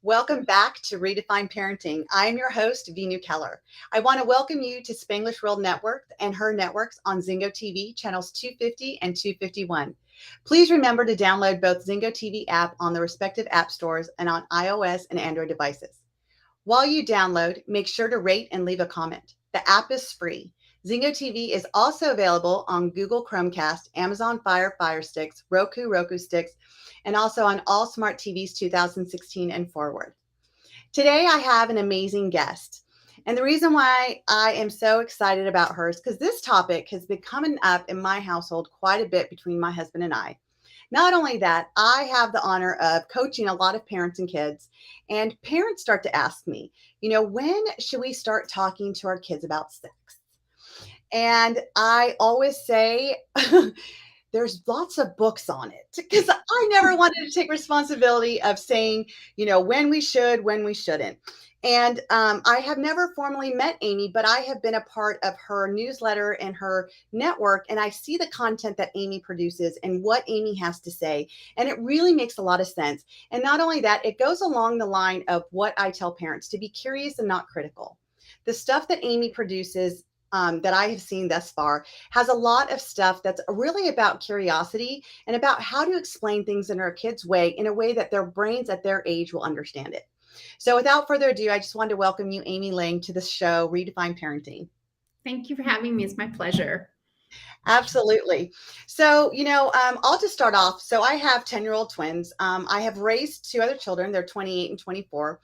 Welcome back to Redefine Parenting. I am your host, Veenu Keller. I want to welcome you to Spanglish World Network and her networks on Zingo TV, channels 250 and 251. Please remember to download both Zingo TV app on the respective app stores and on iOS and Android devices. While you download, make sure to rate and leave a comment. The app is free. Zingo TV is also available on Google Chromecast, Amazon Fire Sticks, Roku Sticks, and also on all smart TVs 2016 and forward. Today, I have an amazing guest. And the reason why I am so excited about her is because this topic has been coming up in my household quite a bit between my husband and I. Not only that, I have the honor of coaching a lot of parents and kids, and parents start to ask me, when should we start talking to our kids about sex? And I always say, there's lots of books on it because I never wanted to take responsibility of saying, when we should, when we shouldn't. And I have never formally met Amy, but I have been a part of her newsletter and her network. And I see the content that Amy produces and what Amy has to say. And it really makes a lot of sense. And not only that, it goes along the line of what I tell parents to be curious and not critical. The stuff that Amy produces that I have seen thus far has a lot of stuff that's really about curiosity and about how to explain things in our kids' way in a way that their brains at their age will understand it. So without further ado, I just wanted to welcome you, Amy Lang, to the show, Redefine Parenting. Thank you for having me. It's my pleasure. Absolutely. So, I'll just start off. So I have 10-year-old twins. I have raised two other children. They're 28 and 24.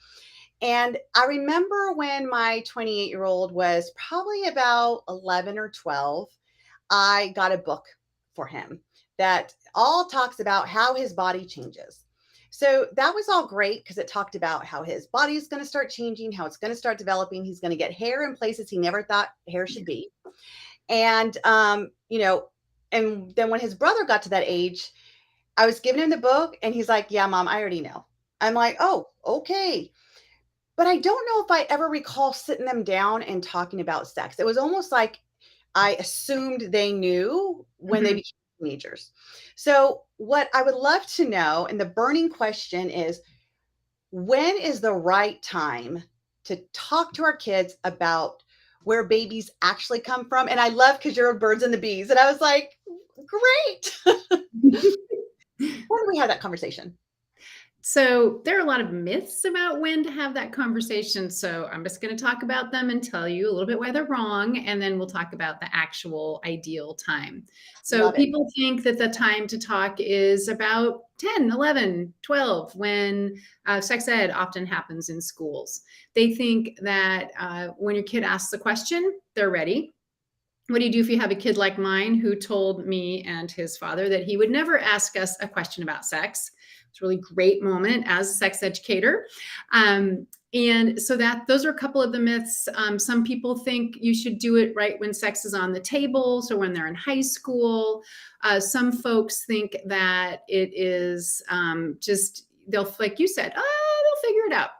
And I remember when my 28-year-old was probably about 11 or 12, I got a book for him that all talks about how his body changes. So that was all great because it talked about how his body is going to start changing, how it's going to start developing. He's going to get hair in places he never thought hair should be. And, and then when his brother got to that age, I was giving him the book and he's like, yeah, Mom, I already know. I'm like, oh, okay. But I don't know if I ever recall sitting them down and talking about sex. It was almost like I assumed they knew when they became teenagers. So what I would love to know, and the burning question is, when is the right time to talk to our kids about where babies actually come from? And I love because you're birds and the bees. And I was like, great. When do we have that conversation? So there are a lot of myths about when to have that conversation. So I'm just going to talk about them and tell you a little bit why they're wrong. And then we'll talk about the actual ideal time. So Love it. people think that the time to talk is about 10, 11, 12, when sex ed often happens in schools. They think that when your kid asks a question, they're ready. What do you do if you have a kid like mine who told me and his father that he would never ask us a question about sex? It's a really great moment as a sex educator. And so those are a couple of the myths. Some people think you should do it right when sex is on the table, so when they're in high school. Some folks think that it is just, like you said, they'll figure it out.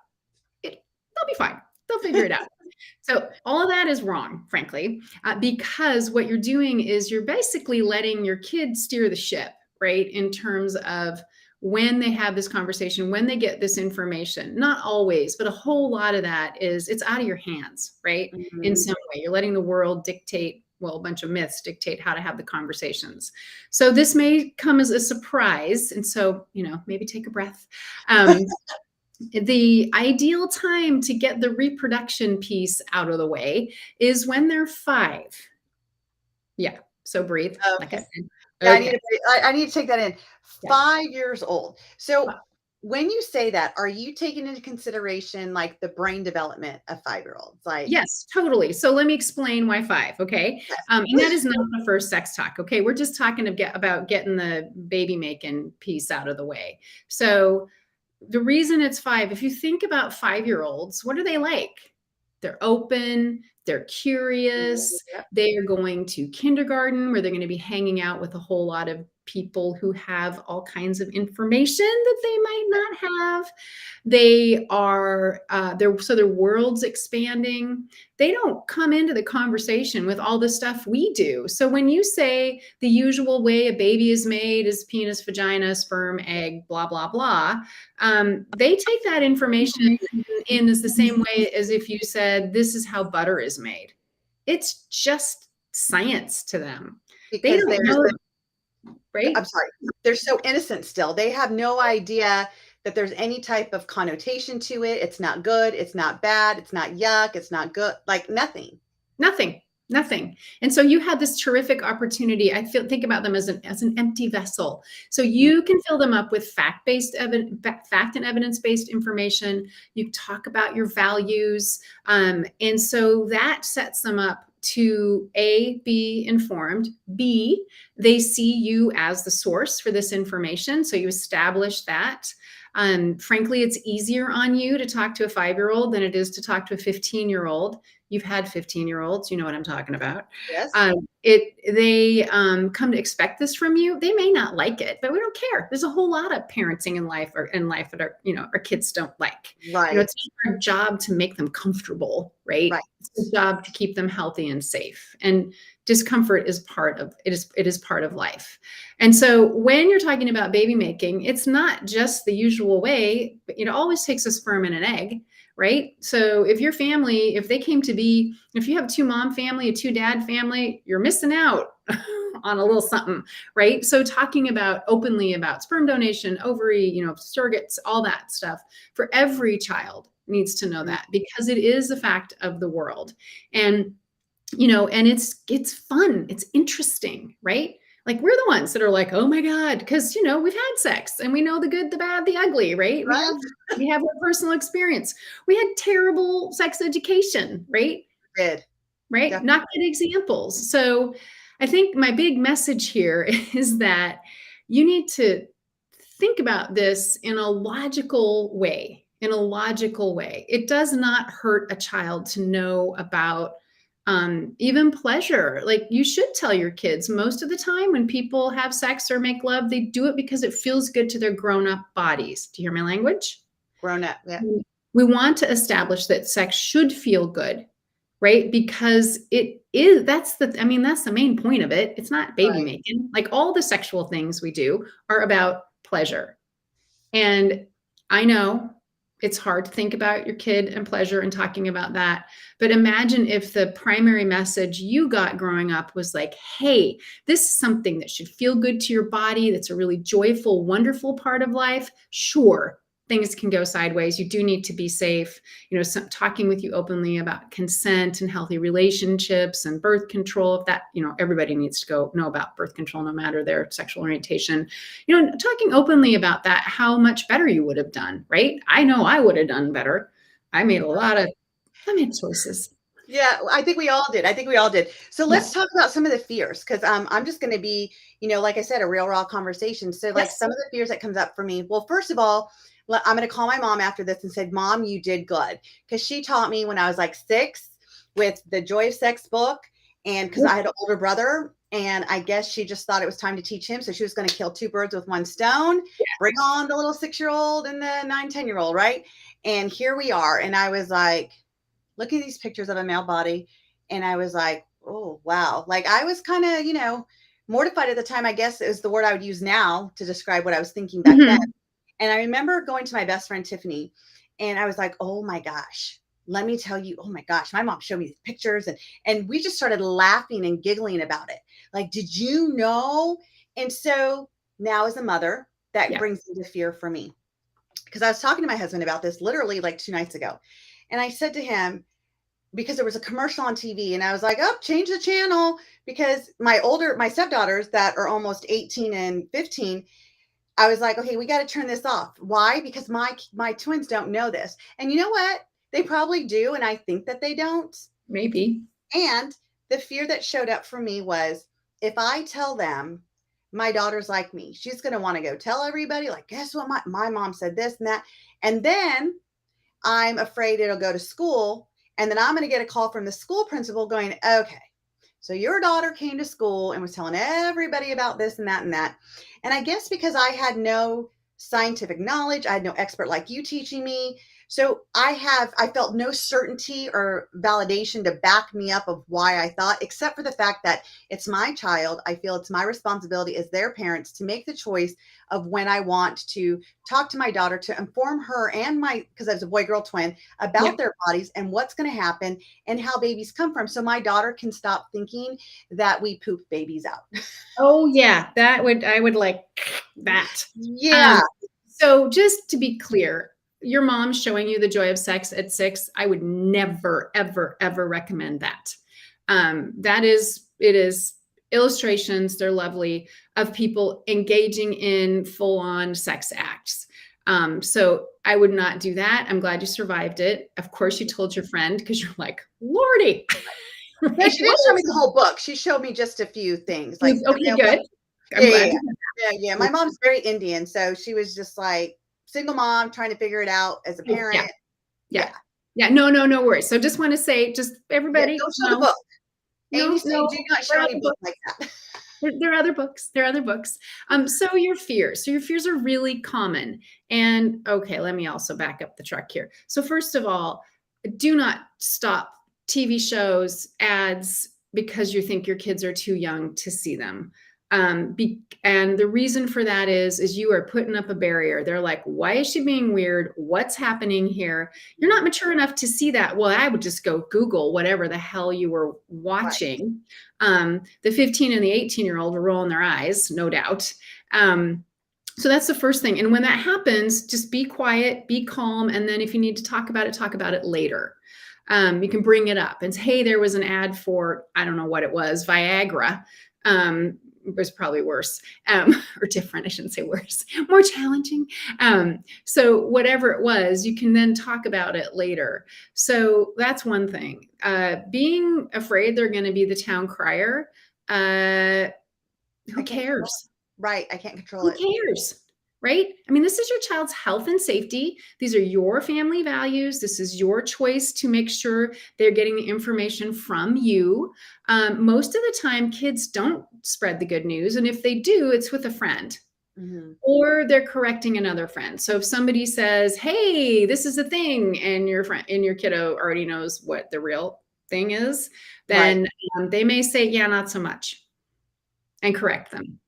They'll be fine. They'll figure it out. So all of that is wrong, frankly, because what you're doing is you're basically letting your kids steer the ship, right, in terms of when they have this conversation, when they get this information. Not always, but a whole lot of that is it's out of your hands, right? Mm-hmm. In some way, you're letting the world dictate, well, a bunch of myths dictate how to have the conversations. So this may come as a surprise. And so, maybe take a breath. The ideal time to get the reproduction piece out of the way is when they're 5. Yeah. So breathe. Okay. Like I said. Yeah, Okay. I need to take that in. 5 years old. So when you say that, are you taking into consideration like the brain development of 5-year-olds? Yes, totally. So let me explain why 5. Okay. Yes. And that is not the first sex talk. Okay. We're just talking about getting the baby making piece out of the way. So the reason it's 5, if you think about 5-year-olds, what are they like? They're open, they're curious, they are going to kindergarten where they're going to be hanging out with a whole lot of people who have all kinds of information that they might not have. They are their world's expanding. They don't come into the conversation with all the stuff we do. So when you say the usual way a baby is made is penis, vagina, sperm, egg, blah blah blah, they take that information in as the same way as if you said this is how butter is made. It's just science to them. They because don't they're know, right? I'm sorry, they're so innocent still. They have no idea that there's any type of connotation to it. It's not good, it's not bad, it's not yuck, it's not good, like nothing. Nothing. And so you had this terrific opportunity. Think about them as an empty vessel. So you can fill them up with fact and evidence-based information. You talk about your values. And so that sets them up to A, be informed, B, they see you as the source for this information. So you establish that. Frankly, it's easier on you to talk to a 5-year-old than it is to talk to a 15-year-old. You've had 15-year-olds, you know what I'm talking about. Yes. They come to expect this from you. They may not like it, but we don't care. There's a whole lot of parenting in life that our kids don't like. Right. It's our job to make them comfortable, right? It's a job to keep them healthy and safe. And discomfort is part of it. Is part of life. And so when you're talking about baby making, it's not just the usual way. But it always takes a sperm and an egg. Right? So if your family, if you have a 2-mom family, a 2-dad family, you're missing out on a little something, right? So talking openly about sperm donation, ovary, surrogates, all that stuff for every child needs to know that, because it is a fact of the world. And, and it's fun. It's interesting, right? Like we're the ones that are like, oh my God, because, we've had sex and we know the good, the bad, the ugly, right? We have a personal experience. We had terrible sex education, right? Did. Right? Definitely. Not good examples. So I think my big message here is that you need to think about this in a logical way. It does not hurt a child to know about even pleasure. Like you should tell your kids most of the time when people have sex or make love, they do it because it feels good to their grown-up bodies. Do you hear my language? Grown up. Yeah. We want to establish that sex should feel good, right? Because that's the main point of it. It's not baby making. Like all the sexual things we do are about pleasure. And I know it's hard to think about your kid and pleasure and talking about that. But imagine if the primary message you got growing up was like, hey, this is something that should feel good to your body. That's a really joyful, wonderful part of life. Sure, things can go sideways. You do need to be safe. Talking with you openly about consent and healthy relationships and birth control. If that, everybody needs to know about birth control, no matter their sexual orientation. Talking openly about that, how much better you would have done, right? I know I would have done better. I made choices. Yeah, I think we all did. So let's talk about some of the fears, because I'm just going to be, like I said, a real raw conversation. So like some of the fears that comes up for me. Well, first of all, I'm going to call my mom after this and say, Mom, you did good. Because she taught me when I was like 6 with the Joy of Sex book. And because I had an older brother, and I guess she just thought it was time to teach him. So she was going to kill 2 birds with 1 stone, bring on the little 6-year-old and the 9, 10-year-old, right? And here we are. And I was like, looking at these pictures of a male body. And I was like, oh, wow. Like I was kind of, mortified at the time, I guess is the word I would use now to describe what I was thinking back then. And I remember going to my best friend, Tiffany, and I was like, oh my gosh, let me tell you, oh my gosh, my mom showed me these pictures, and we just started laughing and giggling about it. Like, did you know? And so now as a mother, that brings into fear for me, because I was talking to my husband about this literally like 2 nights ago. And I said to him, because there was a commercial on TV, and I was like, oh, change the channel, because my stepdaughters that are almost 18 and 15, I was like, okay, we got to turn this off. Why? Because my twins don't know this. And you know what? They probably do. And I think that they don't. Maybe. And the fear that showed up for me was, if I tell them my daughter's like me, she's going to want to go tell everybody, like, guess what? My mom said this and that. And then I'm afraid it'll go to school. And then I'm going to get a call from the school principal going, okay, So your daughter came to school and was telling everybody about this and that and that. And I guess because I had no scientific knowledge, I had no expert like you teaching me. So I felt no certainty or validation to back me up of why I thought, except for the fact that it's my child. I feel it's my responsibility as their parents to make the choice of when I want to talk to my daughter, to inform her and because I was a boy girl twin, about Yep. their bodies and what's going to happen and how babies come from. So my daughter can stop thinking that we poop babies out. Oh yeah, I would like that. Yeah. So just to be clear, your mom showing you the joy of sex at 6, I would never, ever, ever recommend that. It is illustrations, they're lovely, of people engaging in full-on sex acts. So I would not do that. I'm glad you survived it. Of course, you told your friend because you're like, Lordy. Yeah, she didn't show me the whole book. She showed me just a few things. Like, Okay, good. I'm yeah, glad. yeah. My mom's very Indian, so she was just like single mom trying to figure it out as a parent. Yeah. No worries. So just want to say, just Yeah, everybody, don't show the book. Amy said, no, do not there show are any other book books. like that. There are other books. There are other books. So your fears are really common. And okay, let me also back up the truck here. So first of all, do not stop TV shows, ads, because you think your kids are too young to see them. And the reason for that is you are putting up a barrier. They're like, why is she being weird? What's happening here? You're not mature enough to see that. Well, I would just go Google whatever the hell you were watching. Right. The 15 and the 18-year-old were rolling their eyes, no doubt. So that's the first thing. And when that happens, just be quiet, be calm. And then if you need to talk about it later. You can bring it up and say, hey, there was an ad for, I don't know what it was, Viagra. It was probably worse, or different. I shouldn't say worse, more challenging. So whatever it was, you can then talk about it later. So that's one thing. Being afraid they're going to be the town crier. Who cares? Right. I can't control it. Who cares? Right? I mean, this is your child's health and safety. These are your family values. This is your choice to make sure they're getting the information from you. Most of the time, kids don't spread the good news. And if they do, it's with a friend. Mm-hmm. Or they're correcting another friend. So if somebody says, hey, this is a thing, and your kiddo already knows what the real thing is, then they may say, yeah, not so much, and correct them.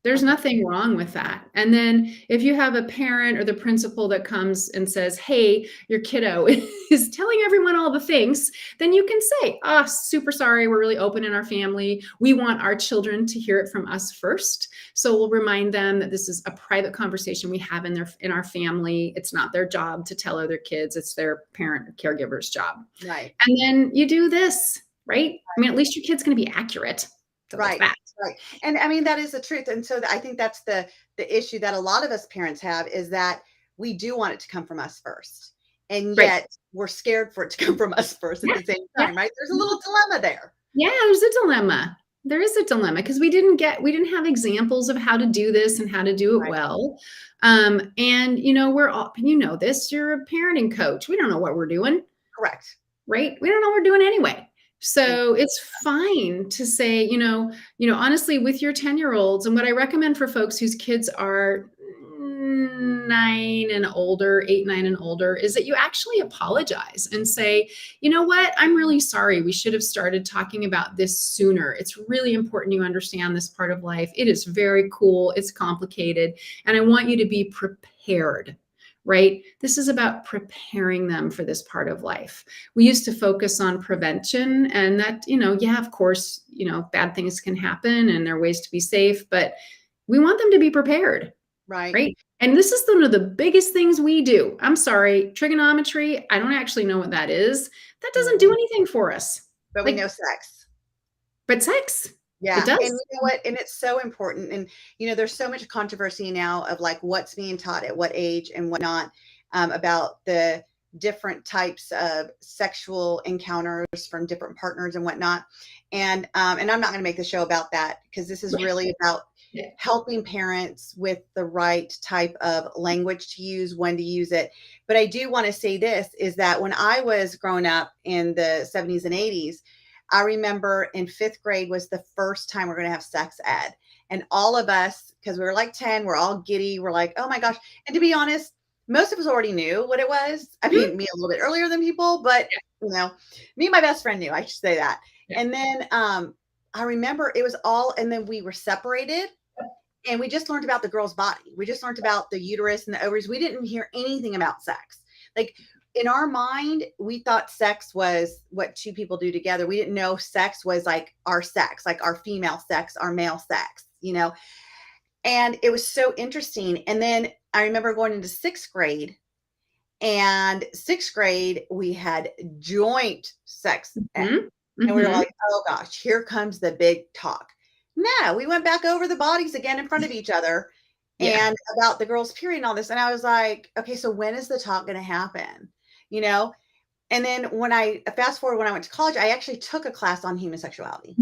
There's nothing wrong with that. And then if you have a parent or the principal that comes and says, hey, your kiddo is telling everyone all the things, then you can say, super sorry, we're really open in our family. We want our children to hear it from us first. So we'll remind them that this is a private conversation we have in our family. It's not their job to tell other kids. It's their parent or caregiver's job. Right. And then you do this, right? I mean, at least your kid's going to be accurate. So right. And I mean, that is the truth. And so I think that's the issue that a lot of us parents have, is that we do want it to come from us first. And yet we're scared for it to come from us first at the same time, right? There's a little dilemma there. Yeah, there's a dilemma. There is a dilemma because we didn't have examples of how to do this and how to do it well. And we're all, this, you're a parenting coach. We don't know what we're doing. Correct. Right? We don't know what we're doing anyway. So it's fine to say, honestly, with your 10-year-olds, and what I recommend for folks whose kids are 8, 9 and older, is that you actually apologize and say, you know what, I'm really sorry. We should have started talking about this sooner. It's really important you understand this part of life. It is very cool. It's complicated. And I want you to be prepared. Right? This is about preparing them for this part of life. We used to focus on prevention, and that, of course, bad things can happen and there are ways to be safe, but we want them to be prepared. Right? And this is one of the biggest things we do. I'm sorry, trigonometry, I don't actually know what that is. That doesn't do anything for us. But we know sex. But sex. Yeah. It does. And you know what? And it's so important. And, there's so much controversy now of like what's being taught at what age and whatnot, about the different types of sexual encounters from different partners and whatnot. And I'm not going to make the show about that, because this is really about helping parents with the right type of language to use, when to use it. But I do want to say this, is that when I was growing up in the 70s and 80s, I remember in 5th grade was the first time we're going to have sex ed. And all of us, because we were like 10, we're all giddy. We're like, oh my gosh. And to be honest, most of us already knew what it was. I mean, me a little bit earlier than people, but me and my best friend knew, I should say that. Yeah. And then I remember it was all, and then we were separated and we just learned about the girl's body. We just learned about the uterus and the ovaries. We didn't hear anything about sex. Like in our mind, we thought sex was what two people do together. We didn't know sex was like our sex, like our female sex, our male sex, and it was so interesting. And then I remember going into 6th grade, and 6th grade, we had joint sex ed. Mm-hmm. And we were like, oh gosh, here comes the big talk. No, we went back over the bodies again in front of each other and about the girl's period and all this. And I was like, okay, so when is the talk going to happen? And then when I fast forward, when I went to college, I actually took a class on human sexuality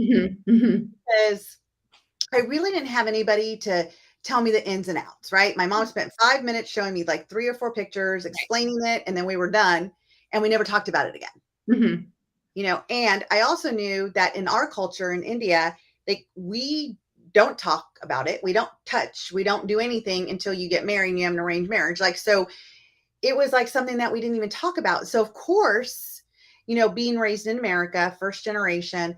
because I really didn't have anybody to tell me the ins and outs, right? My mom spent 5 minutes showing me like 3 or 4 pictures, explaining it, and then we were done and we never talked about it again. And I also knew that in our culture in India, like we don't talk about it. We don't touch, we don't do anything until you get married and you have an arranged marriage. Like, so it was like something that we didn't even talk about. So of course, being raised in America, first generation,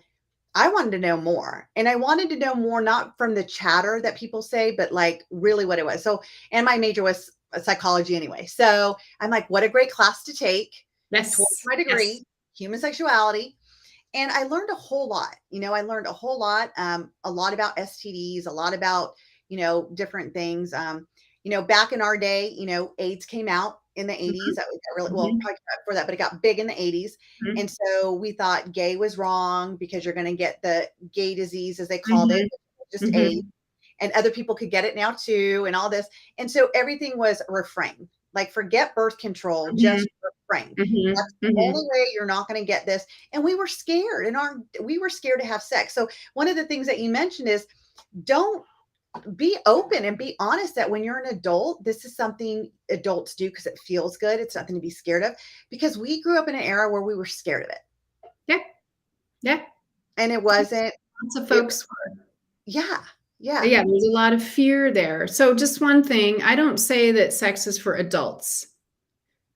I wanted to know more. And I wanted to know more, not from the chatter that people say, but like really what it was. So, and my major was psychology anyway. So I'm like, what a great class to take towards my degree, human sexuality. And I learned a whole lot. I learned a whole lot about STDs, a lot about, different things. Back in our day, AIDS came out in the 80s. That was really, well, probably before that, but it got big in the 80s. And so we thought gay was wrong because you're going to get the gay disease, as they called it, just AIDS. And other people could get it now too, and all this. And so everything was refrain. Like forget birth control, just refrain. That's the only way you're not going to get this. And we were scared, we were scared to have sex. So one of the things that you mentioned is don't be open and be honest that when you're an adult, this is something adults do because it feels good. It's nothing to be scared of, because we grew up in an era where we were scared of it. Yeah. Yeah. And it wasn't. Lots of folks were. Yeah. Yeah. Yeah. There's a lot of fear there. So just one thing, I don't say that sex is for adults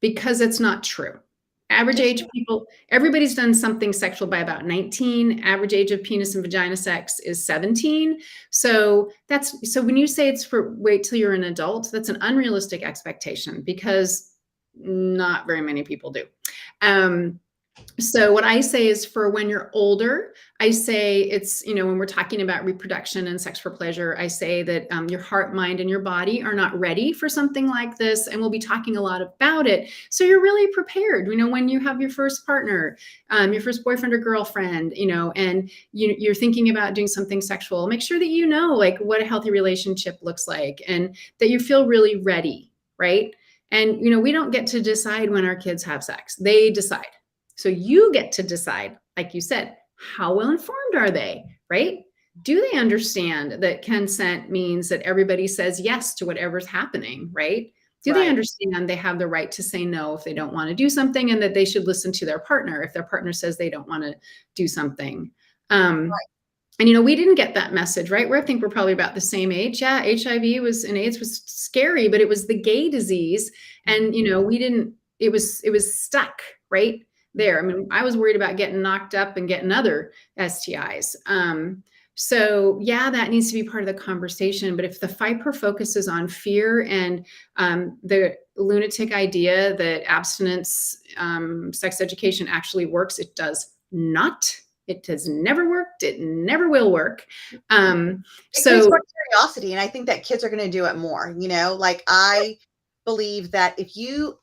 because it's not true. Average age people, everybody's done something sexual by about 19. Average age of penis and vagina sex is 17. So when you say it's for wait till you're an adult, that's an unrealistic expectation because not very many people do. So what I say is for when you're older, I say it's, when we're talking about reproduction and sex for pleasure, I say that your heart, mind, and your body are not ready for something like this. And we'll be talking a lot about it. So you're really prepared, when you have your first partner, your first boyfriend or girlfriend, and you're thinking about doing something sexual, make sure that you know like what a healthy relationship looks like and that you feel really ready, right? And, we don't get to decide when our kids have sex. They decide. So you get to decide, like you said, how well informed are they, right? Do they understand that consent means that everybody says yes to whatever's happening, right? Do they understand they have the right to say no if they don't want to do something, and that they should listen to their partner if their partner says they don't want to do something? And, we didn't get that message, right? I think we're probably about the same age. Yeah, HIV and AIDS was scary, but it was the gay disease. And, we didn't, it was stuck, right? There. I mean, I was worried about getting knocked up and getting other STIs. So yeah, that needs to be part of the conversation. But if the FIPER focuses on fear and the lunatic idea that abstinence sex education actually works, it does not. It has never worked. It never will work. So curiosity. And I think that kids are going to do it more, like I believe that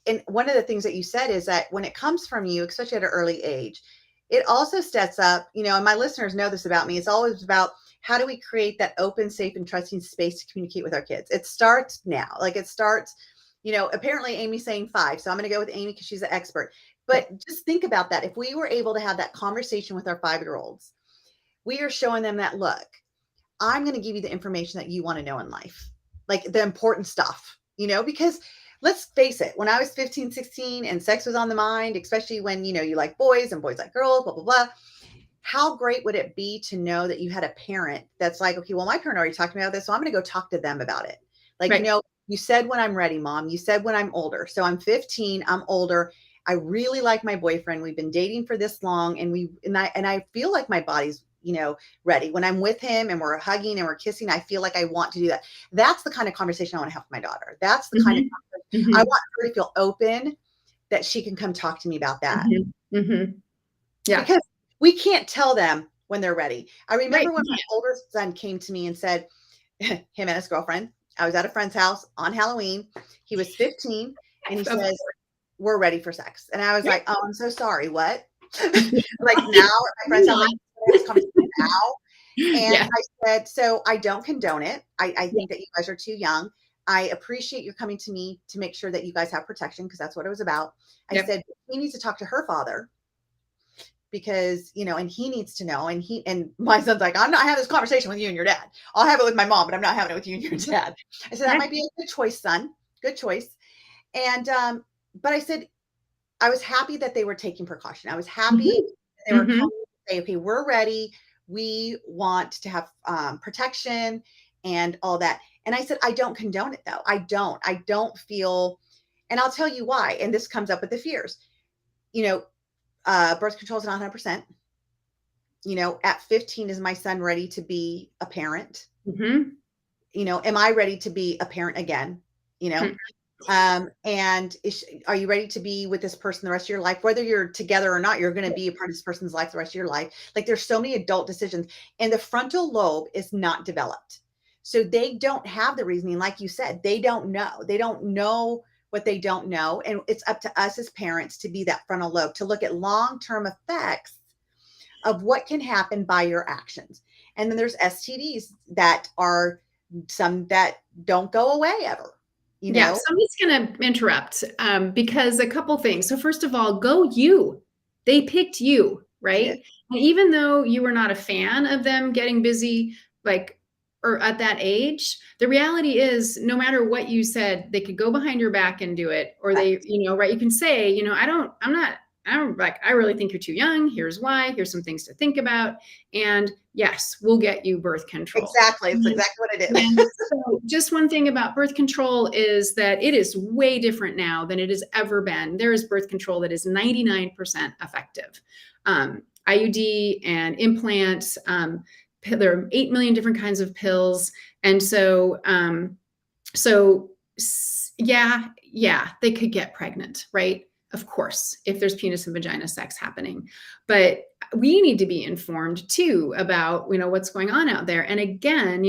and one of the things that you said is that when it comes from you, especially at an early age, it also sets up, and my listeners know this about me, it's always about how do we create that open, safe, and trusting space to communicate with our kids. It starts now. Like it starts, apparently Amy's saying 5. So I'm going to go with Amy because she's an expert. But just think about that. If we were able to have that conversation with our 5-year-olds, we are showing them that, look, I'm going to give you the information that you want to know in life, like the important stuff. Because let's face it, when I was 15, 16 and sex was on the mind, especially when, you like boys and boys like girls, blah, blah, blah. how great would it be to know that you had a parent that's like, okay, well, my parent already talked to me about this, so I'm going to go talk to them about it. Like, Right. you said when I'm ready, mom. You said when I'm older. So I'm 15, I'm older. I really like my boyfriend. We've been dating for this long, and I feel like my body's, ready. When I'm with him and we're hugging and we're kissing, I feel like I want to do that. That's the kind of conversation I want to have with my daughter. That's the kind of Mhm. conversation I Mhm. want her to feel open, that she can come talk to me about that. Mhm. Mhm. Yeah. Because we can't tell them when they're ready. I Right. remember when my older son came to me and said, him and his girlfriend, I was at a friend's house on Halloween. He was 15 and he Of says, we're ready for sex. And I was Yeah. like, oh, I'm so sorry. What? Like now at my friend's house, like, Not. this conversation now. And Yeah. I said, so I don't condone it. I Yeah. think that you guys are too young. I appreciate you coming to me to make sure that you guys have protection, because that's what it was about. I Yep. said, he needs to talk to her father, because and he needs to know, and my son's like, I'm not having this conversation with you and your dad. I'll have it with my mom, but I'm not having it with you and your dad. I said, that Yeah. might be a good choice, son. Good choice. And but I said, I was happy that they were taking precaution. I was happy Mhm. they were Mhm. calling to say, okay, we're ready. We want to have protection and all that. And I said, I don't condone it though. I don't feel, and I'll tell you why. And this comes up with the fears. You know, birth control is not 100%. At 15, is my son ready to be a parent? Mhm. Am I ready to be a parent again? You know, Mhm. and are you ready to be with this person the rest of your life? Whether you're together or not, you're going to be a part of this person's life the rest of your life. Like, there's so many adult decisions, and the frontal lobe is not developed. So they don't have the reasoning. Like you said, they don't know. They don't know what they don't know. And it's up to us as parents to be that frontal lobe, to look at long-term effects of what can happen by your actions. And then there's STDs that are some that don't go away ever, you Yeah, know? so I'm just gonna interrupt, because a couple things. So first of all, go you. They picked you, They did. right? And even though you were not a fan of them getting busy, like, or at that age, the reality is, no matter what you said, they could go behind your back and do it, or they, Correct. right? You can say, I don't like, I really think you're too young. Here's why. Here's some things to think about. And yes, we'll get you birth control. Exactly. It's exactly what I did. And so just one thing about birth control is that it is way different now than it has ever been. There is birth control that is 99% effective. IUD and implants, there are 8 million different kinds of pills. And so yeah, they could get pregnant, right? Of course, if there's penis and vagina sex happening. But we need to be informed too about, what's going on out there. And again,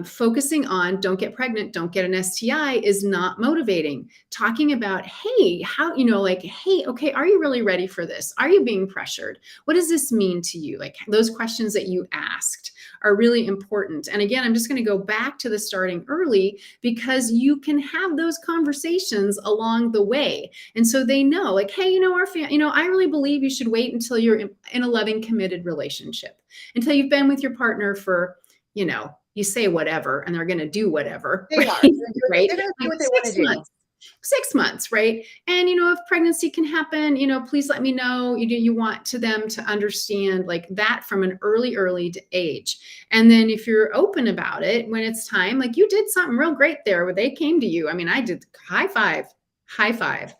focusing on don't get pregnant, don't get an STI is not motivating. Talking about, hey, how, like, hey, okay, are you really ready for this? Are you being pressured? What does this mean to you? Like, those questions that you asked are really important. And again, I'm just going to go back to the starting early, because you can have those conversations along the way. And so they know, like, hey, I really believe you should wait until you're in a loving, committed relationship, until you've been with your partner for, you say whatever, and they're going to do whatever, They right? are. Right? They're going to do Like what they want to six do. months. 6 months, right? And if pregnancy can happen, please let me know. You want to them to understand like that from an early age. And then if you're open about it when it's time, like you did something real great there where they came to you. I mean, I did high five, high five.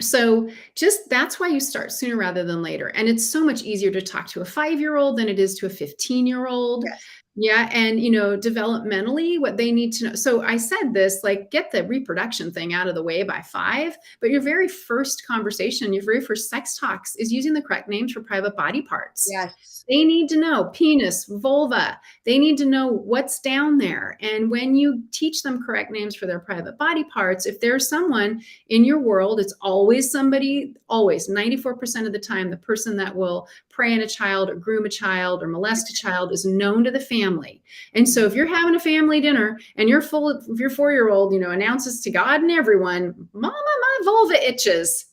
So just that's why you start sooner rather than later. And it's so much easier to talk to a 5-year-old than it is to a 15-year-old. Yes. Yeah. And, developmentally, what they need to know. So I said this, like, get the reproduction thing out of the way by 5, but your very first conversation, your very first sex talks is using the correct names for private body parts. Yes. They need to know penis, vulva. They need to know what's down there. And when you teach them correct names for their private body parts, if there's someone in your world, it's always somebody, always 94% of the time, the person that will prey on a child or groom a child or molest a child is known to the family. And so if you're having a family dinner and your 4-year-old, announces to God and everyone, Mama, my vulva itches,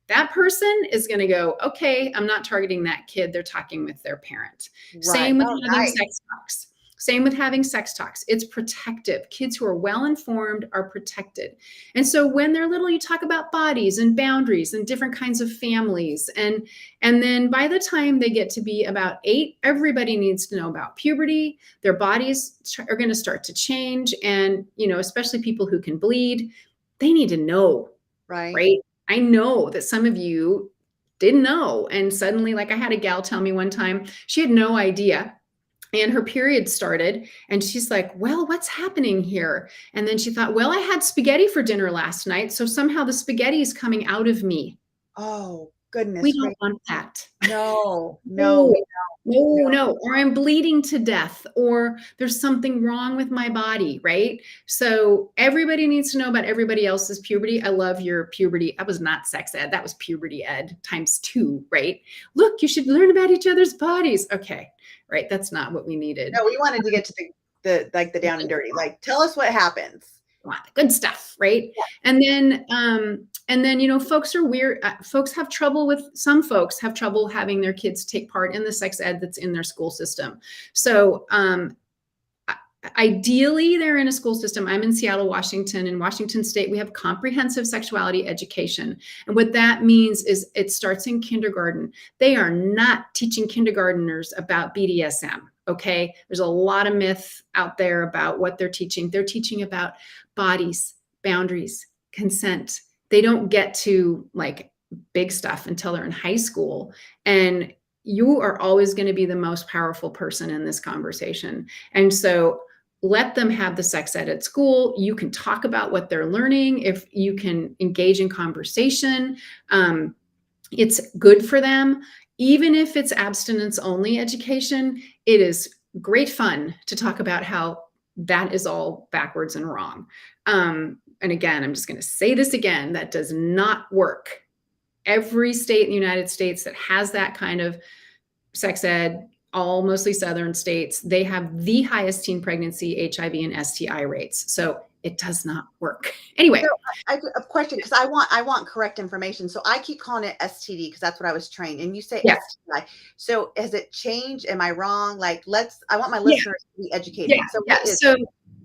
that person is going to go, okay, I'm not targeting that kid. They're talking with their parent. Right. Same with Oh, having nice. sex talks. Same with having sex talks. It's protective. Kids who are well-informed are protected. And so when they're little, you talk about bodies and boundaries and different kinds of families. And then by the time they get to be about 8, everybody needs to know about puberty. Their bodies are going to start to change. And, especially people who can bleed, they need to know, right? I know that some of you didn't know. And suddenly, like I had a gal tell me one time, she had no idea. And her period started and she's like, well, what's happening here? And then she thought, well, I had spaghetti for dinner last night. So somehow the spaghetti is coming out of me. Oh, goodness. We don't want that. No. Or I'm bleeding to death, or there's something wrong with my body, right? So everybody needs to know about everybody else's puberty. I love your puberty. That was not sex ed. That was puberty ed times 2, right? Look, you should learn about each other's bodies. Okay, right? That's not what we needed. No, we wanted to get to the down and dirty. Like, tell us what happens. The good stuff, right? Yeah. And then folks are weird. Some folks have trouble having their kids take part in the sex ed that's in their school system. So ideally, they're in a school system. I'm in Seattle, Washington. In Washington State, we have comprehensive sexuality education. And what that means is it starts in kindergarten. They are not teaching kindergarteners about BDSM. Okay. There's a lot of myth out there about what they're teaching. They're teaching about bodies, boundaries, consent. They don't get to like big stuff until they're in high school. And you are always going to be the most powerful person in this conversation. And so let them have the sex ed at school. You can talk about what they're learning. If you can engage in conversation, it's good for them. Even if it's abstinence only education, it is great fun to talk about how that is all backwards and wrong. And again, I'm just going to say this again, that does not work. Every state in the United States that has that kind of sex ed, all mostly southern states, they have the highest teen pregnancy, HIV, and STI rates. So it does not work. Anyway. So I have a question, because I want correct information. So I keep calling it STD because that's what I was trained. And you say STI. So has it changed? Am I wrong? Like, I want my listeners to be educated.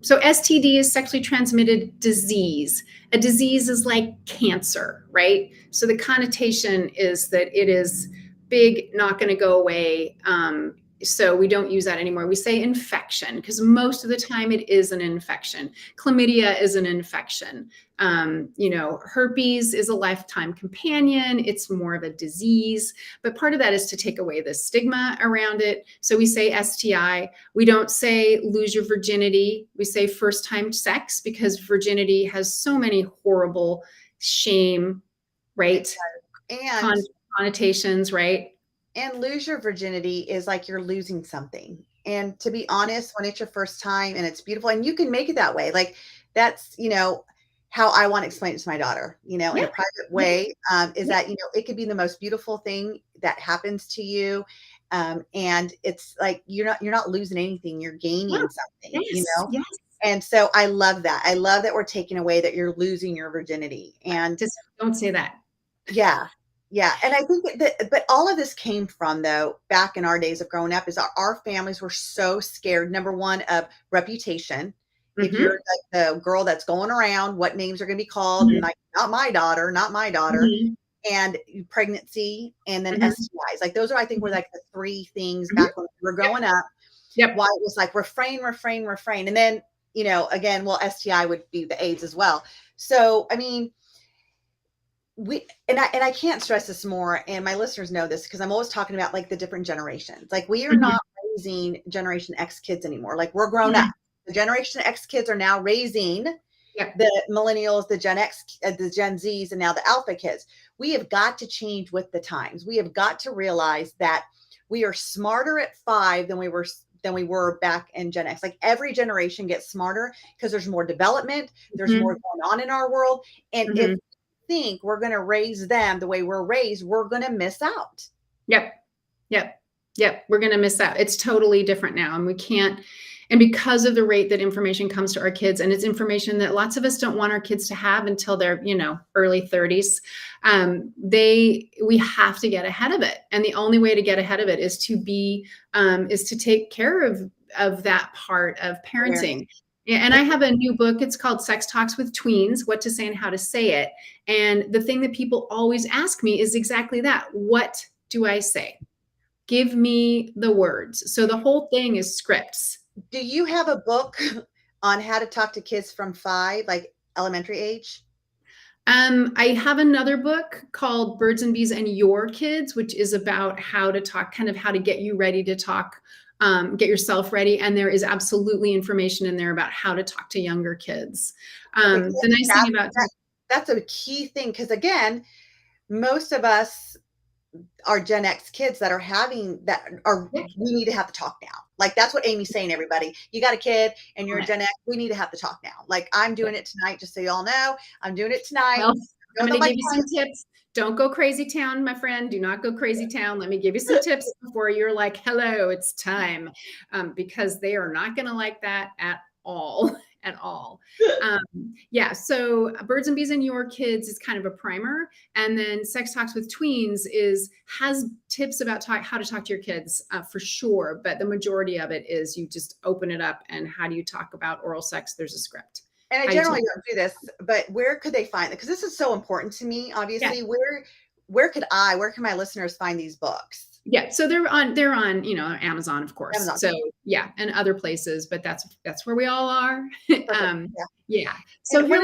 So STD is sexually transmitted disease. A disease is like cancer, right? So the connotation is that it is big, not going to go away. So we don't use that anymore. We say infection because most of the time it is an infection. Chlamydia is an infection. Herpes is a lifetime companion. It's more of a disease, but part of that is to take away the stigma around it. So we say STI. We don't say lose your virginity. We say first time sex because virginity has so many horrible shame, right? And connotations, right? And lose your virginity is like you're losing something. And to be honest, when it's your first time and it's beautiful and you can make it that way, like that's, how I want to explain it to my daughter, in a private way, is that, it could be the most beautiful thing that happens to you. And it's like, you're not losing anything. You're gaining something, Yes. And so I love that. I love that we're taking away that you're losing your virginity. And just don't say that. Yeah. Yeah. And I think but all of this came from, though, back in our days of growing up, is our families were so scared, number one, of reputation. If you're like the girl that's going around, what names are going to be called? And like, not my daughter. And pregnancy, and then STIs. Like those are, I think, were like the 3 things back when we were growing up. Yep. Why it was like refrain. And then, again, STI would be the AIDS as well. So, I mean, I can't stress this more, and my listeners know this because I'm always talking about like the different generations. Like we are not raising Generation X kids anymore. Like we're grown up. The Generation X kids are now raising the millennials, the Gen X, the Gen Zs, and now the Alpha kids. We have got to change with the times. We have got to realize that we are smarter at 5 than we were back in Gen X. Like every generation gets smarter because there's more development. There's more going on in our world. And if think we're going to raise them the way we're raised, we're going to miss out. Yep. We're going to miss out. It's totally different now. And we can't, and because of the rate that information comes to our kids, and it's information that lots of us don't want our kids to have until they're, early 30s, we have to get ahead of it. And the only way to get ahead of it is to take care of of that part of Awareness. parenting. Yeah, and I have a new book. It's called Sex Talks with Tweens, What to Say and How to Say It. And the thing that people always ask me is exactly that. What do I say? Give me the words. So the whole thing is scripts. Do you have a book on how to talk to kids from 5, like elementary age? I have another book called Birds and Bees and Your Kids, which is about how to talk, kind of how to get you ready to talk, get yourself ready. And there is absolutely information in there about how to talk to younger kids. Okay, The nice thing about that's a key thing, because again, most of us are Gen X kids that are having that are, yeah, we need to have the talk now. Like that's what Amy's saying, everybody. You got a kid and you're a Gen X, we need to have the talk now. Like I'm doing it tonight, just so y'all know. I'm doing it tonight. well, I'm going to give you some tips. Don't go crazy town, my friend. Do not go crazy town. Let me give you some tips before you're like, hello, it's time. Because they are not going to like that at all. At all. Yeah. So Birds and Bees and Your Kids is kind of a primer. And then Sex Talks with Tweens has tips about how to talk to your kids for sure. But the majority of it is you just open it up and how do you talk about oral sex? There's a script. And I generally don't do this, but where could they find it? Because this is so important to me, obviously. Yeah. Where can my listeners find these books? Yeah, so they're on, Amazon, of course. Amazon. So yeah, and other places, but that's where we all are. Yeah. So here,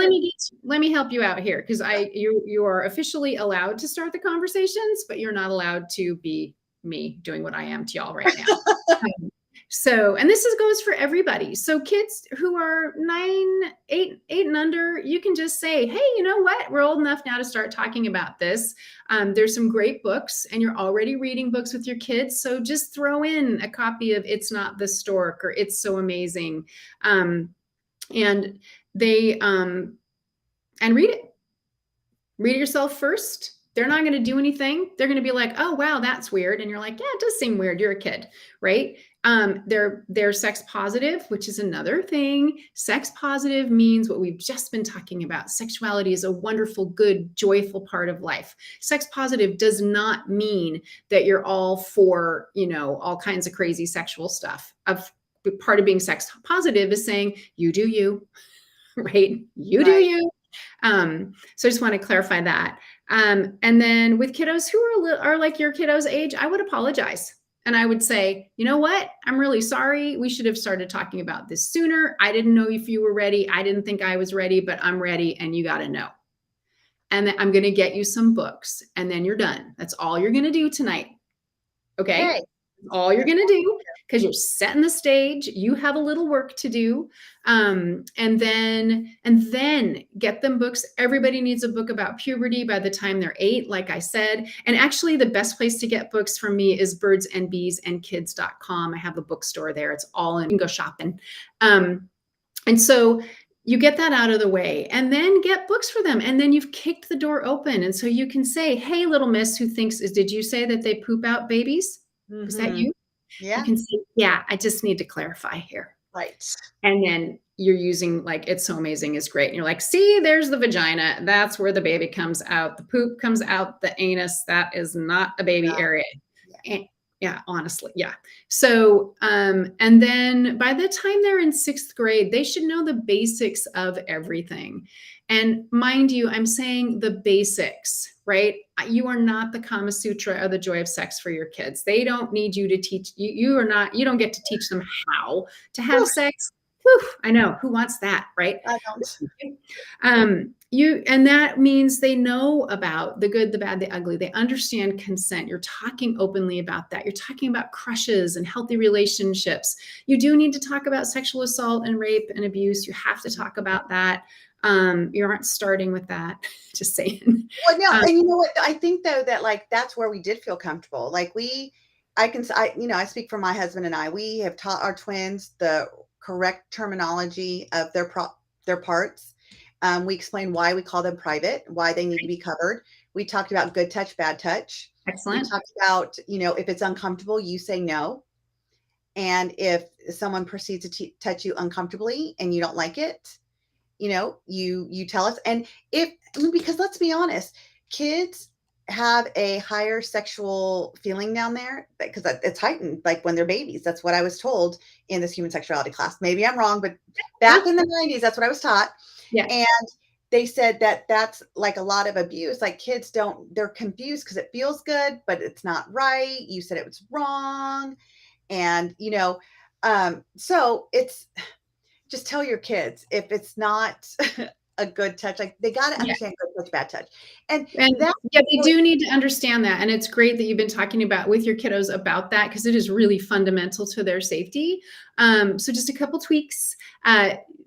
let me help you out here, because you are officially allowed to start the conversations, but you're not allowed to be me doing what I am to y'all right now. So, and this goes for everybody. So kids who are 8 and under, you can just say, hey, you know what? We're old enough now to start talking about this. There's some great books, and you're already reading books with your kids. So just throw in a copy of It's Not the Stork or It's So Amazing. And they, and read it. Read it yourself first. They're not going to do anything. They're going to be like, oh, wow, that's weird. And you're like, yeah, it does seem weird. You're a kid, right? They're sex positive, which is another thing. Sex positive means what we've just been talking about. Sexuality is a wonderful, good, joyful part of life. Sex positive does not mean that you're all for, all kinds of crazy sexual stuff. Part of being sex positive is saying, you do you, right? You do you. So I just want to clarify that. And then with kiddos who are like your kiddos' age, I would apologize. And I would say, you know what? I'm really sorry. We should have started talking about this sooner. I didn't know if you were ready. I didn't think I was ready, but I'm ready, and you got to know. And then I'm going to get you some books, and then you're done. That's all you're going to do tonight. Okay? All you're going to do, because you're setting the stage. You have a little work to do. And then get them books. Everybody needs a book about puberty by the time they're 8, like I said. And actually the best place to get books from me is birdsandbeesandkids.com. I have a bookstore there. It's all in, you can go shopping. And so you get that out of the way, and then get books for them. And then you've kicked the door open. And so you can say, hey, little miss who thinks, did you say that they poop out babies? Mm-hmm. Is that you? Yeah. You can say, yeah, I just need to clarify here. Right. And then you're using like, It's So Amazing is great. And you're like, see, there's the vagina. That's where the baby comes out. The poop comes out the anus. That is not a baby area. Yeah. Yeah, honestly. Yeah. So, and then by the time they're in 6th grade, they should know the basics of everything. And mind you, I'm saying the basics, right? You are not the Kama Sutra or the Joy of Sex for your kids. They don't need you to teach you you don't get to teach them how to have sex. Whew, I know, who wants that, right? I don't. And that means they know about the good, the bad, the ugly. They understand consent. You're talking openly about that. You're talking about crushes and healthy relationships. You do need to talk about sexual assault and rape and abuse. You have to talk about that. You aren't starting with that. Just saying. Well, no, and you know what? I think though that like that's where we did feel comfortable. Like I speak for my husband and I. We have taught our twins the correct terminology of their parts. We explained why we call them private, why they need to be covered. We talked about good touch, bad touch. Excellent. We talked about, if it's uncomfortable, you say no. And if someone proceeds to touch you uncomfortably and you don't like it, you tell us. And because let's be honest, kids have a higher sexual feeling down there because it's heightened, like when they're babies. That's what I was told in this human sexuality class. Maybe I'm wrong, but back in the 90s, that's what I was taught. Yeah. And they said that that's like a lot of abuse. Like kids they're confused because it feels good, but it's not right. You said it was wrong. And, so it's just tell your kids if it's not a good touch, like they got to Yeah. understand good touch, bad touch. And And that yeah, they do need to understand that. And it's great that you've been talking about with your kiddos about that, because it is really fundamental to their safety. So just a couple tweaks,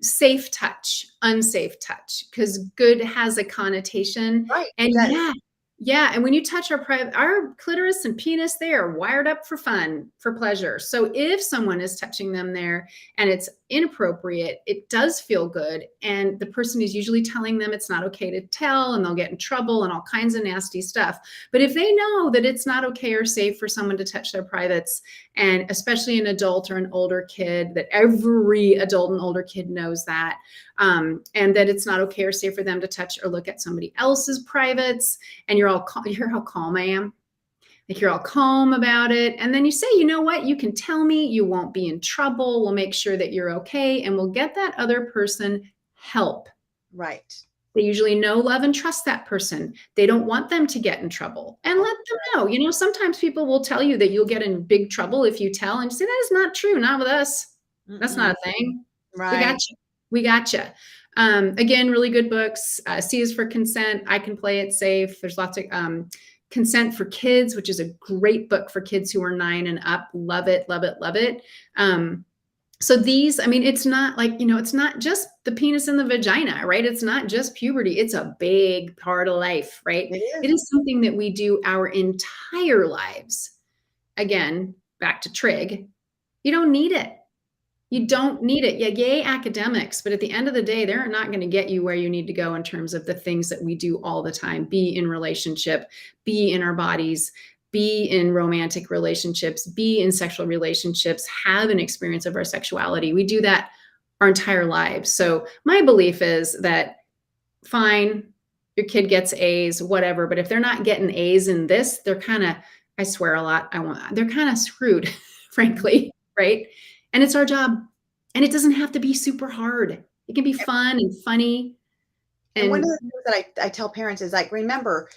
safe touch, unsafe touch, because good has a connotation. right, And it does. yeah. And when you touch our clitoris and penis, they are wired up for fun, for pleasure. So if someone is touching them there and it's inappropriate, it does feel good. And the person is usually telling them it's not okay to tell, and they'll get in trouble and all kinds of nasty stuff. But if they know that it's not okay or safe for someone to touch their privates, and especially an adult or an older kid, that every adult and older kid knows that, and that it's not okay or safe for them to touch or look at somebody else's privates, and you hear how calm I am? Like you're all calm about it. And then you say, you know what? You can tell me, you won't be in trouble. We'll make sure that you're okay. And we'll get that other person help. Right. They usually know, love, and trust that person. They don't want them to get in trouble. And let them know. Sometimes people will tell you that you'll get in big trouble if you tell, and you say, that is not true. Not with us. That's not a thing. We got Right. you. We got you. Again, really good books. C is for Consent. I Can Play It Safe. There's lots of Consent for Kids, which is a great book for kids who are 9 and up. Love it, love it, love it. So these, it's not like, it's not just the penis and the vagina, right? It's not just puberty. It's a big part of life, right? It is something that we do our entire lives. Again, back to trig. You don't need it. You don't need it. Yeah, yay, academics. But at the end of the day, they're not going to get you where you need to go in terms of the things that we do all the time. Be in relationship, be in our bodies, be in romantic relationships, be in sexual relationships, have an experience of our sexuality. We do that our entire lives. So my belief is that fine, your kid gets A's, whatever. But if they're not getting A's in this, they're kind of, I swear a lot, they're kind of screwed, frankly, right? And it's our job. And it doesn't have to be super hard. It can be fun and funny. And one of the things that I tell parents is like, remember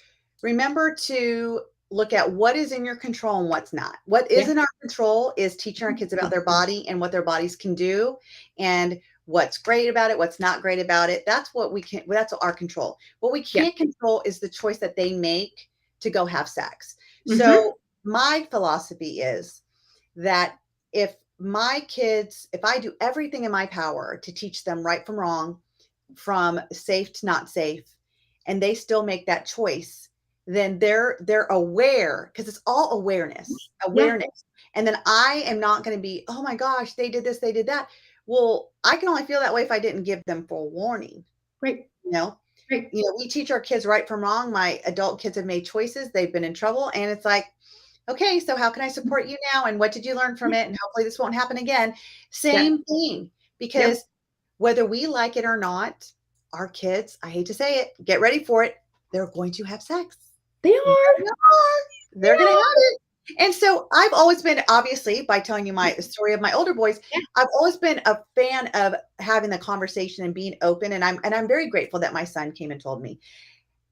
to look at what is in your control and what's not. What is in our control is teaching our kids about their body and what their bodies can do and what's great about it, what's not great about it. That's our control. What we can't control is the choice that they make to go have sex. So my philosophy is that if I do everything in my power to teach them right from wrong, from safe to not safe, and they still make that choice, then they're aware, because it's all awareness. And then I am not going to be, oh my gosh, they did this, they did that. Well, I can only feel that way if I didn't give them full warning. Right. We teach our kids right from wrong. My adult kids have made choices, they've been in trouble, and it's like, okay, so how can I support you now? And what did you learn from it? And hopefully this won't happen again. Same thing, because whether we like it or not, our kids, I hate to say it, get ready for it. They're going to have sex. They are. They're going to have it. And so I've always been, obviously, by telling you my story of my older boys, I've always been a fan of having the conversation and being open. And I'm very grateful that my son came and told me.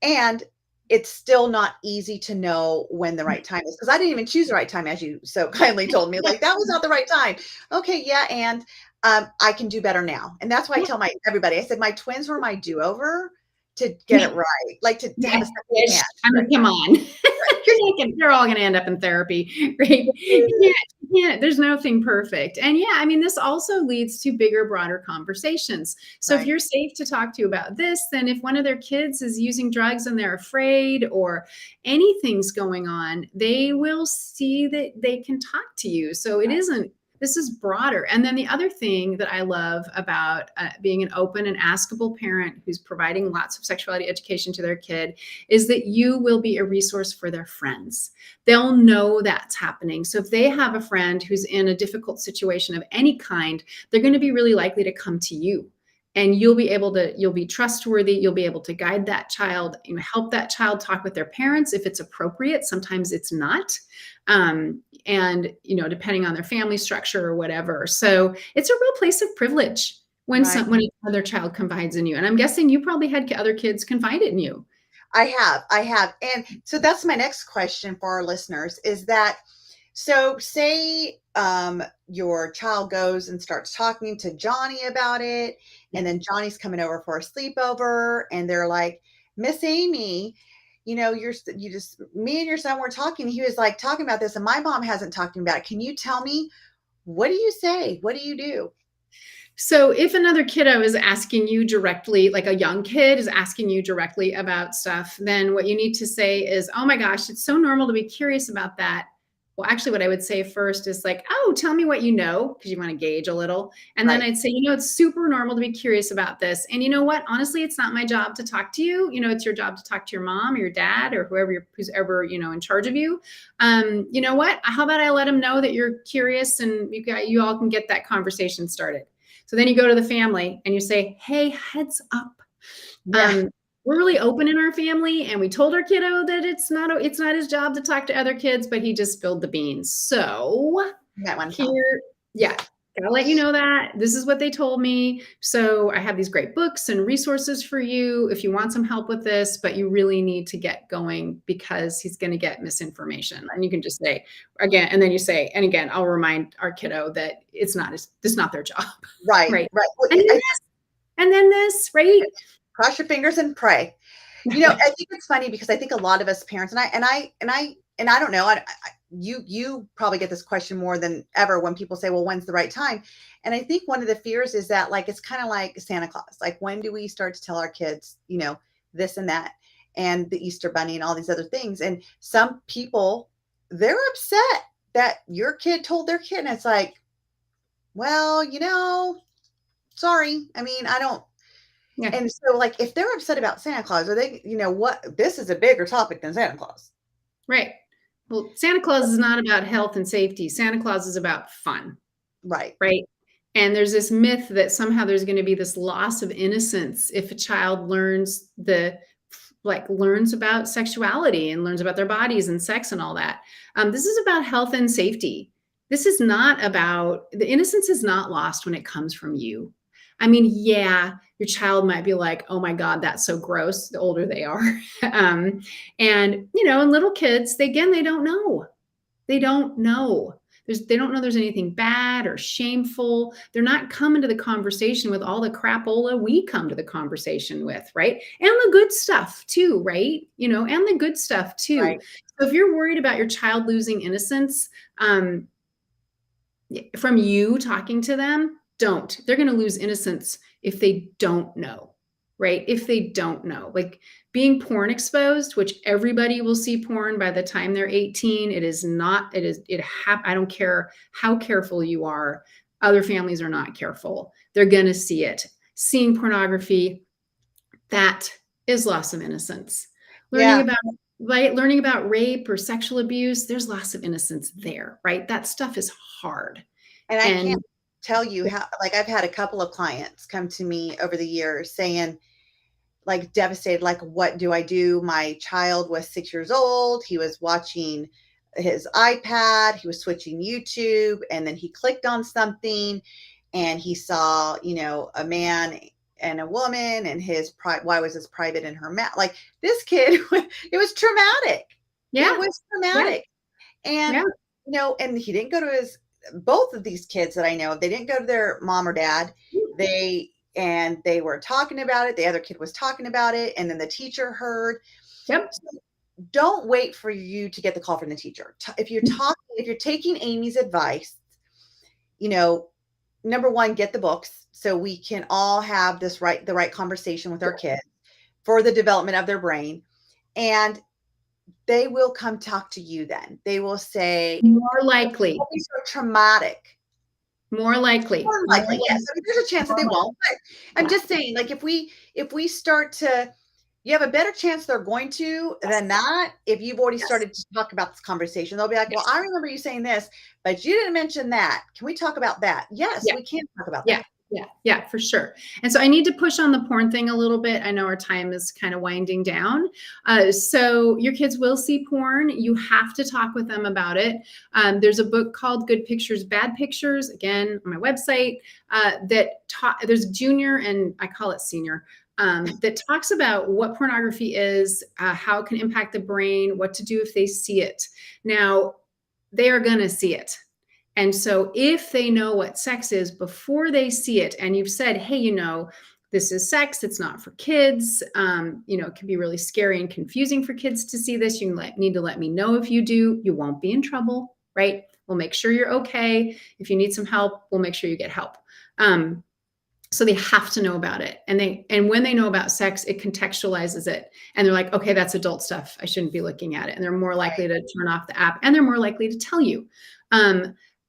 And it's still not easy to know when the right time is, because I didn't even choose the right time, as you so kindly told me. Like, that was not the right time. Okay, yeah, and I can do better now. And that's why I tell everybody, I said, my twins were my do-over to get it right, like to have a second chance. Come on. They're all going to end up in therapy, right? There's nothing perfect. And this also leads to bigger, broader conversations. So if you're safe to talk to about this, then if one of their kids is using drugs and they're afraid or anything's going on, they will see that they can talk to you. So this is broader. And then the other thing that I love about being an open and askable parent who's providing lots of sexuality education to their kid is that you will be a resource for their friends. They'll know that's happening. So if they have a friend who's in a difficult situation of any kind, they're going to be really likely to come to you and you'll be trustworthy. You'll be able to guide that child, help that child talk with their parents if it's appropriate. Sometimes it's not. And depending on their family structure or whatever. So it's a real place of privilege when Right. when another child confides in you. And I'm guessing you probably had other kids confide in you. I have. And so that's my next question for our listeners is that, so say your child goes and starts talking to Johnny about it, and then Johnny's coming over for a sleepover, and they're like, Miss Amy, me and your son were talking. He was like talking about this, and my mom hasn't talked to me about it. Can you tell me, what do you say? What do you do? So if another kiddo is asking you directly, like a young kid is asking you directly about stuff, then what you need to say is, oh my gosh, it's so normal to be curious about that. Well, actually, what I would say first is like, oh, tell me what you know, because you want to gauge a little. And then Right. I'd say, it's super normal to be curious about this. And you know what? Honestly, it's not my job to talk to you. It's your job to talk to your mom or your dad or who's ever, in charge of you. You know what? How about I let them know that you're curious and you all can get that conversation started. So then you go to the family and you say, hey, heads up. Yeah. We're really open in our family, and we told our kiddo that it's not his job to talk to other kids, but he just spilled the beans. So That one time. here, yeah, gotta let you know that this is what they told me. So I have these great books and resources for you if you want some help with this, but you really need to get going because he's going to get misinformation. And you can just say again, and then you say, and again, I'll remind our kiddo that it's not their job. Right. Right. Right. Well, And then this, right? cross your fingers and pray. I think it's funny because I think a lot of us parents, and I don't know, you probably get this question more than ever when people say, well, when's the right time? And I think one of the fears is that, like, it's kind of like Santa Claus. Like, when do we start to tell our kids, this and that, and the Easter Bunny and all these other things? And some people, they're upset that your kid told their kid, and it's like, well, sorry. I mean, I don't. Yeah. And so, like, if they're upset about Santa Claus, are they, what? This is a bigger topic than Santa Claus. Right. Well, Santa Claus is not about health and safety. Santa Claus is about fun. Right. Right. And there's this myth that somehow there's going to be this loss of innocence if a child learns about sexuality and learns about their bodies and sex and all that. This is about health and safety. This is not about, the innocence is not lost when it comes from you. I mean, yeah, your child might be like, oh my God, that's so gross, the older they are. And little kids, they don't know. They don't know. They don't know there's anything bad or shameful. They're not coming to the conversation with all the crapola we come to the conversation with, right? And the good stuff too, right? And the good stuff too. Right. So if you're worried about your child losing innocence from you talking to them, don't. They're going to lose innocence if they don't know, right? If they don't know, like being porn exposed, which everybody will see porn by the time they're 18. I don't care how careful you are. Other families are not careful. They're going to see it. Seeing pornography, that is loss of innocence. Learning about rape or sexual abuse, there's loss of innocence there, right? That stuff is hard. And I can't tell you how, like, I've had a couple of clients come to me over the years saying, like, devastated, like, what do I do? My child was 6 years old. He was watching his iPad. He was switching YouTube, and then he clicked on something and he saw, a man and a woman, and why was this private in her mouth? Like, this kid, it was traumatic. Yeah. It was traumatic. Yeah. And he didn't go to both of these kids that I know, they didn't go to their mom or dad. They were talking about it. The other kid was talking about it. And then the teacher heard. Yep. So don't wait for you to get the call from the teacher. If you're taking Amy's advice, number one, get the books so we can all have the right conversation with our kids for the development of their brain. And they will come talk to you then. They will say, more likely. These are traumatic. More likely. Yes. I mean, there's a chance that they won't. But I'm just saying, like, if we start to, you have a better chance they're going to than not. If you've already started to talk about this conversation, they'll be like, well, I remember you saying this, but you didn't mention that. Can we talk about that? Yes, we can talk about that. Yeah, for sure. And so I need to push on the porn thing a little bit. I know our time is kind of winding down. So your kids will see porn. You have to talk with them about it. There's a book called Good Pictures, Bad Pictures, again, on my website, there's junior and I call it senior, that talks about what pornography is, how it can impact the brain, what to do if they see it. Now, they are going to see it. And so if they know what sex is before they see it, and you've said, hey, this is sex, it's not for kids. It can be really scary and confusing for kids to see this. You need to let me know if you do. You won't be in trouble, right? We'll make sure you're okay. If you need some help, we'll make sure you get help. So they have to know about it. And when they know about sex, it contextualizes it. And they're like, okay, that's adult stuff. I shouldn't be looking at it. And they're more likely to turn off the app, and they're more likely to tell you.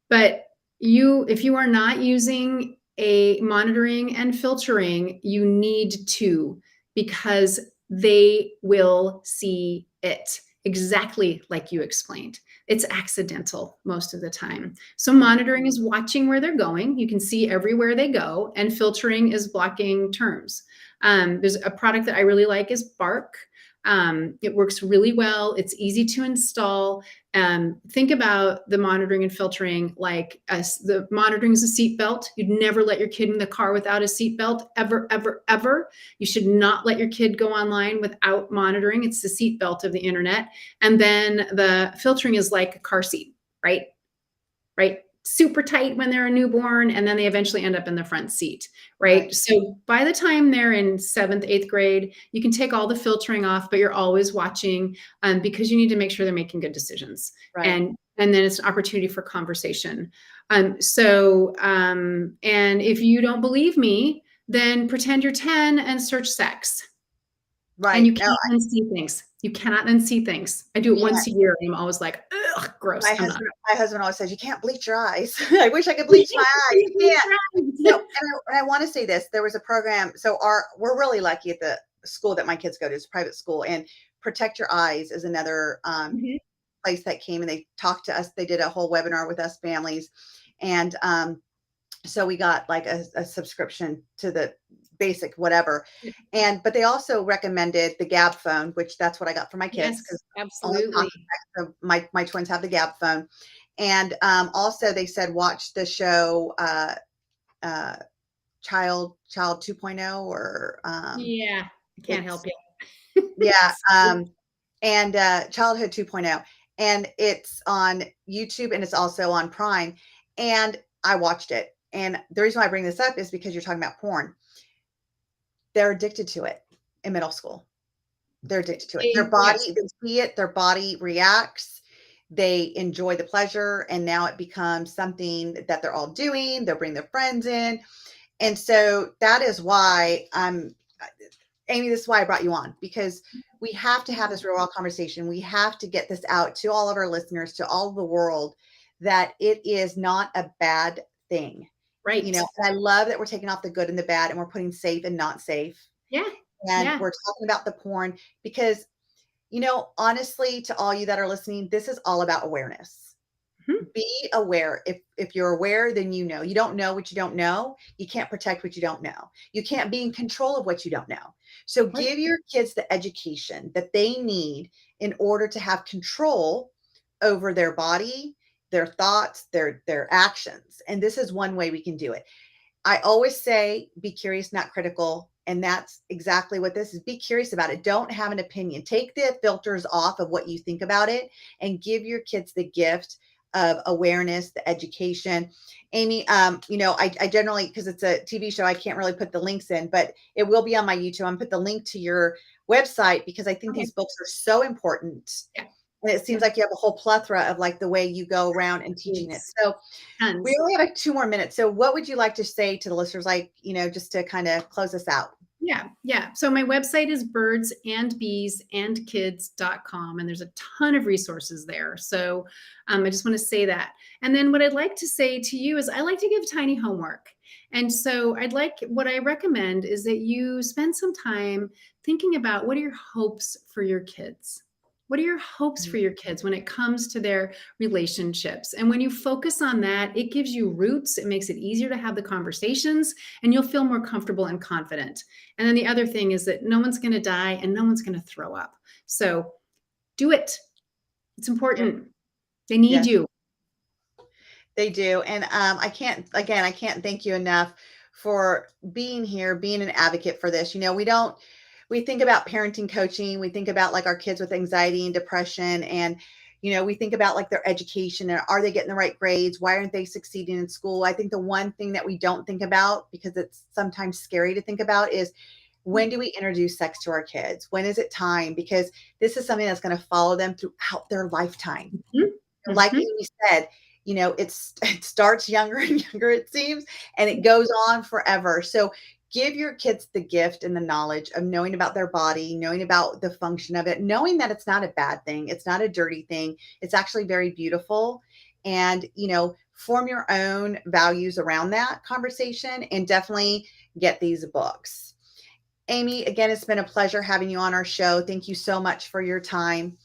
But if you are not using a monitoring and filtering, you need to, because they will see it exactly like you explained. It's accidental most of the time. So monitoring is watching where they're going. You can see everywhere they go, and filtering is blocking terms. There's a product that I really like is Bark. It works really well. It's easy to install. Think about the monitoring and filtering like the monitoring is a seatbelt. You'd never let your kid in the car without a seatbelt, ever, ever, ever. You should not let your kid go online without monitoring. It's the seatbelt of the internet. And then the filtering is like a car seat, right? Right? Super tight when they're a newborn, and then they eventually end up in the front seat, right? So by the time they're in 7th, 8th grade, you can take all the filtering off, but you're always watching because you need to make sure they're making good decisions. Right. And then it's an opportunity for conversation. And if you don't believe me, then pretend you're 10 and search sex. Right. And you can't unsee things. You cannot unsee things. I do it once a year, and I'm always like, ugh, gross. My husband always says, you can't bleach your eyes. I wish I could bleach my eyes. You can't. And I want to say this. There was a program. So we're really lucky at the school that my kids go to. It's a private school. And Protect Your Eyes is another place that came, and they talked to us. They did a whole webinar with us families. And so we got like a subscription to the basic whatever. But they also recommended the Gab phone, which that's what I got for my kids. Yes, absolutely. My twins have the Gab phone. And also they said, watch the show Child 2.0 or yeah, I can't help you. Yeah. And Childhood 2.0. And it's on YouTube, and it's also on Prime. And I watched it. And the reason why I bring this up is because you're talking about porn. They're addicted to it in middle school. They're addicted to it. Their body, they see it, their body reacts. They enjoy the pleasure. And now it becomes something that they're all doing. They'll bring their friends in. And so that is why Amy, this is why I brought you on, because we have to have this real world conversation. We have to get this out to all of our listeners, to all of the world, that it is not a bad thing. Right. And I love that we're taking off the good and the bad, and we're putting safe and not safe. Yeah. And we're talking about the porn because, honestly, to all you that are listening, this is all about awareness. Be aware. If you're aware, then you don't know what you don't know. You can't protect what you don't know. You can't be in control of what you don't know. So give your kids the education that they need in order to have control over their body, their thoughts, their actions. And this is one way we can do it. I always say, be curious, not critical. And that's exactly what this is. Be curious about it. Don't have an opinion. Take the filters off of what you think about it and give your kids the gift of awareness, the education. Amy, I generally, because it's a TV show, I can't really put the links in, but it will be on my YouTube. I'm put the link to your website because I think these books are so important. Yeah. And it seems like you have a whole plethora of like the way you go around and teaching it. So we only have 2 more minutes. So what would you like to say to the listeners, just to kind of close us out? Yeah. So my website is birdsandbeesandkids.com, and there's a ton of resources there. So I just want to say that. And then what I'd like to say to you is I like to give tiny homework. And so what I recommend is that you spend some time thinking about what are your hopes for your kids? What are your hopes for your kids when it comes to their relationships? And when you focus on that, it gives you roots. It makes it easier to have the conversations, and you'll feel more comfortable and confident. And then the other thing is that no one's going to die and no one's going to throw up. So do it. It's important. They need Yes, you. they do. And I can't, again, I can't thank you enough for being here, being an advocate for this. We think about parenting coaching, we think about like our kids with anxiety and depression, and we think about like their education and are they getting the right grades? Why aren't they succeeding in school? I think the one thing that we don't think about, because it's sometimes scary to think about, is when do we introduce sex to our kids? When is it time? Because this is something that's going to follow them throughout their lifetime. Mm-hmm. Like Mm-hmm. Amy said, it starts younger and younger, it seems, and it goes on forever. So give your kids the gift and the knowledge of knowing about their body, knowing about the function of it, knowing that it's not a bad thing. It's not a dirty thing. It's actually very beautiful. And, form your own values around that conversation, and definitely get these books. Amy, again, it's been a pleasure having you on our show. Thank you so much for your time.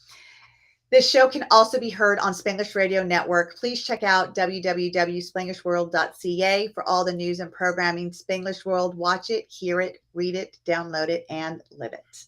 This show can also be heard on Spanglish Radio Network. Please check out www.spanglishworld.ca for all the news and programming. Spanglish World, watch it, hear it, read it, download it, and live it.